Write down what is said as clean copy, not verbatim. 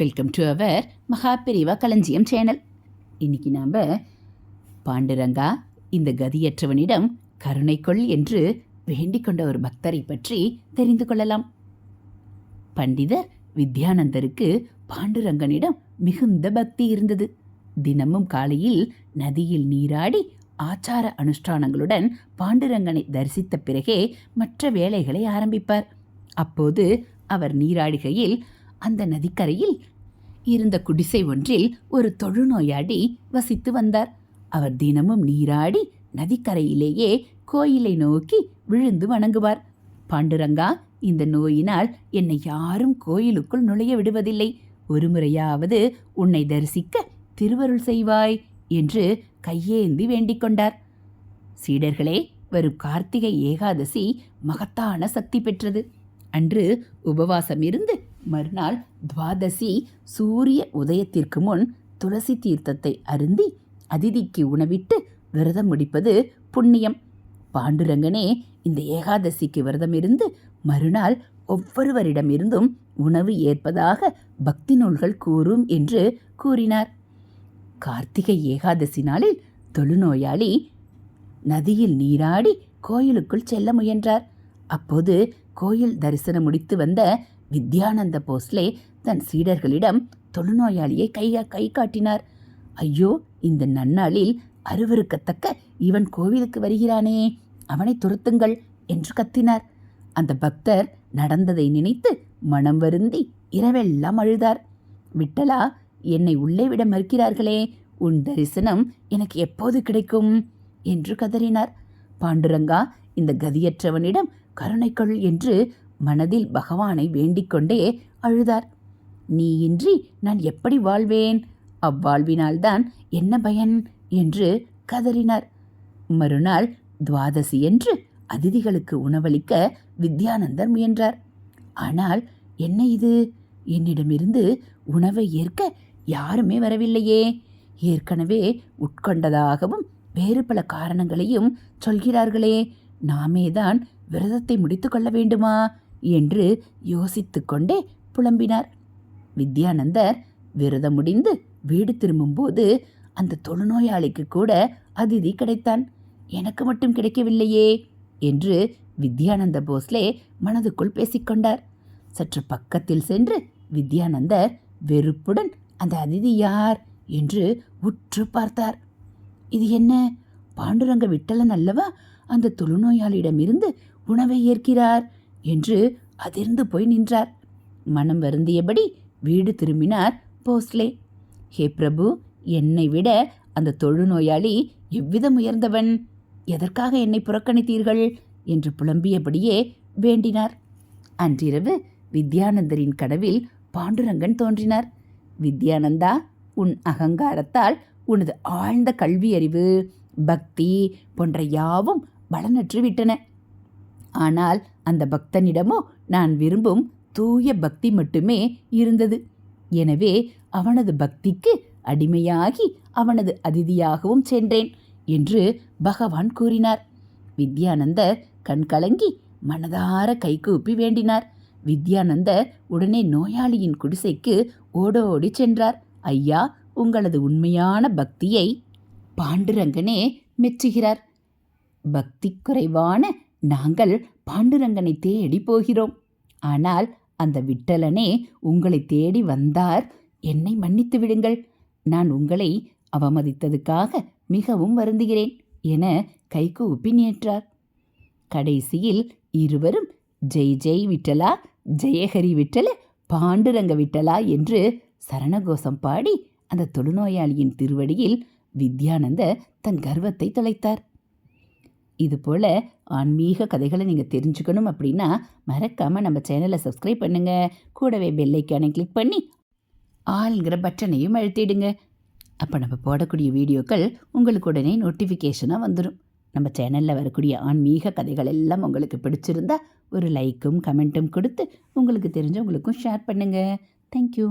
Welcome to our Mahaperiyava களஞ்சியம் channel. இன்னைக்கு நாம் பாண்டுரங்கா இந்த கதியற்றவனிடம் கருணை கொள் என்று வேண்டிக் கொண்ட ஒரு பக்தரை பற்றி தெரிந்து கொள்ளலாம். பண்டிதர் வித்யானந்தருக்கு பாண்டுரங்கனிடம் மிகுந்த பக்தி இருந்தது. தினமும் காலையில் நதியில் நீராடி ஆச்சார அனுஷ்டானங்களுடன் பாண்டுரங்கனை தரிசித்த பிறகே மற்ற வேலைகளை ஆரம்பிப்பார். அப்போது அவர் நீராடுகையில் அந்த நதிக்கரையில் இருந்த குடிசை ஒன்றில் ஒரு தொழுநோயாடி வசித்து வந்தார். அவர் தினமும் நீராடி நதிக்கரையிலேயே கோயிலை நோக்கி விழுந்து வணங்குவார். பாண்டுரங்கா, இந்த நோயினால் என்னை யாரும் கோயிலுக்குள் நுழைய விடுவதில்லை. ஒருமுறையாவது உன்னை தரிசிக்க திருவருள் செய்வாய் என்று கையேந்தி வேண்டிக் கொண்டார். சீடர்களே, வரும் கார்த்திகை ஏகாதசி மகத்தான சக்தி பெற்றது. அன்று உபவாசம் இருந்து மறுநாள் துவாதசி சூரிய உதயத்திற்கு முன் துளசி தீர்த்தத்தை அருந்தி அதிதிக்கு உணவிட்டு விரதம் முடிப்பது புண்ணியம். பாண்டுரங்கனே இந்த ஏகாதசிக்கு விரதம் இருந்து மறுநாள் ஒவ்வொருவரிடமிருந்தும் உணவு ஏற்பதாக பக்தி நூல்கள் கூறும் என்று கூறினார். கார்த்திகை ஏகாதசி நாளில் தொழுநோயாளி நதியில் நீராடி கோயிலுக்குள் செல்ல முயன்றார். அப்போது கோயில் தரிசனம் முடித்து வந்த வித்யானந்த போஸ்லே தன் சீடர்களிடம் தொழுநோயாளியை கை காட்டினார். ஐயோ, இந்த நன்னாளில் அருவருக்கத்தக்க இவன் கோவிலுக்கு வருகிறானே, அவனை துரத்துங்கள் என்று கத்தினார். அந்த பக்தர் நடந்ததை நினைத்து மனம் வருந்தி இரவெல்லாம் அழுதார். விட்டலா, என்னை உள்ளே விட மறுக்கிறார்களே, உன் தரிசனம் எனக்கு எப்போது கிடைக்கும் என்று கதறினார். பாண்டுரங்கா இந்த கதியற்றவனிடம் கருணை கொள் என்று மனதில் பகவானை வேண்டிக் கொண்டே அழுதார். நீ இன்றி நான் எப்படி வாழ்வேன்? அவ்வாழ்வினால்தான் என்ன பயன் என்று கதறினார். மறுநாள் துவாதசி என்று அதிதிகளுக்கு உணவளிக்க வித்யானந்தர் முயன்றார். ஆனால் என்ன இது, என்னிடமிருந்து உணவை ஏற்க யாருமே வரவில்லையே. ஏற்கனவே உட்கொண்டதாகவும் வேறு பல காரணங்களையும் சொல்கிறார்களே, நாமேதான் விரதத்தை முடித்து கொள்ள வேண்டுமா என்று யோசித்து கொண்டே புலம்பினார். வித்யானந்தர் விரதம் முடிந்து வீடு திரும்பும்போது அந்த தொழுநோயாளிக்கு கூட அதிதி கிடைத்தான். எனக்கு மட்டும் கிடைக்கவில்லையே என்று வித்யானந்த போஸ்லே மனதுக்குள் பேசிக்கொண்டார். சற்று பக்கத்தில் சென்று வித்யானந்தர் வெறுப்புடன் அந்த அதிதி யார் என்று உற்று பார்த்தார். இது என்ன, பாண்டுரங்க விட்டலன் அல்லவா அந்த தொழுநோயாளியிடமிருந்து உணவை ஏற்கிறார் என்று அதிர்ந்து போய் நின்றார். மனம் வருந்தியபடி வீடு திரும்பினார் போஸ்லே. ஹே பிரபு, என்னை விட அந்த தொழுநோயாளி எவ்விதம் உயர்ந்தவன்? எதற்காக என்னை புறக்கணித்தீர்கள் என்று புலம்பியபடியே வேண்டினார். அன்றிரவு வித்யானந்தரின் கனவில் பாண்டுரங்கன் தோன்றினார். வித்யானந்தா, உன் அகங்காரத்தால் உனது ஆழ்ந்த கல்வியறிவு, பக்தி போன்ற யாவும் பலனற்று விட்டன. ஆனால் அந்த பக்தனிடமோ நான் விரும்பும் தூய பக்தி மட்டுமே இருந்தது. எனவே அவனது பக்திக்கு அடிமையாகி அவனது அதிதியாகவும் சென்றேன் என்று பகவான் கூறினார். வித்யானந்தர் கண்கலங்கி மனதார கைகூப்பி வேண்டினார். வித்யானந்தர் உடனே நோயாளியின் குடிசைக்கு ஓடோடி சென்றார். ஐயா, உங்களது உண்மையான பக்தியை பாண்டுரங்கனே மெச்சுகிறார். பக்தி குறைவான நாங்கள் பாண்டுரங்கனை தேடி போகிறோம். ஆனால் அந்த விட்டலனே உங்களை தேடி வந்தார். என்னை மன்னித்து விடுங்கள். நான் உங்களை அவமதித்ததுக்காக மிகவும் வருந்துகிறேன் என கைகூப்பி நேற்றார். கடைசியில் இருவரும் ஜெய் ஜெய் விட்டலா, ஜெயஹரி விட்டல, பாண்டுரங்க விட்டலா என்று சரணகோஷம் பாடி அந்த தொழுநோயாளியின் திருவடியில் வித்யானந்தர் தன் கர்வத்தை தொலைத்தார். இதுபோல் ஆன்மீக கதைகளை நீங்கள் தெரிஞ்சுக்கணும் அப்படின்னா மறக்காமல் நம்ம சேனலை சப்ஸ்கிரைப் பண்ணுங்கள். கூடவே பெல் ஐக்கானை கிளிக் பண்ணி ஆல்ங்கிற பட்டனையும் அழுத்திடுங்க. அப்போ நம்ம போடக்கூடிய வீடியோக்கள் உங்களுக்கு உடனே நோட்டிஃபிகேஷனாக வந்துடும். நம்ம சேனலில் வரக்கூடிய ஆன்மீக கதைகள் எல்லாம் உங்களுக்கு பிடிச்சிருந்தா ஒரு லைக்கும் கமெண்ட்டும் கொடுத்து உங்களுக்கு தெரிஞ்சவங்களுக்கும் ஷேர் பண்ணுங்கள். தேங்க்யூ.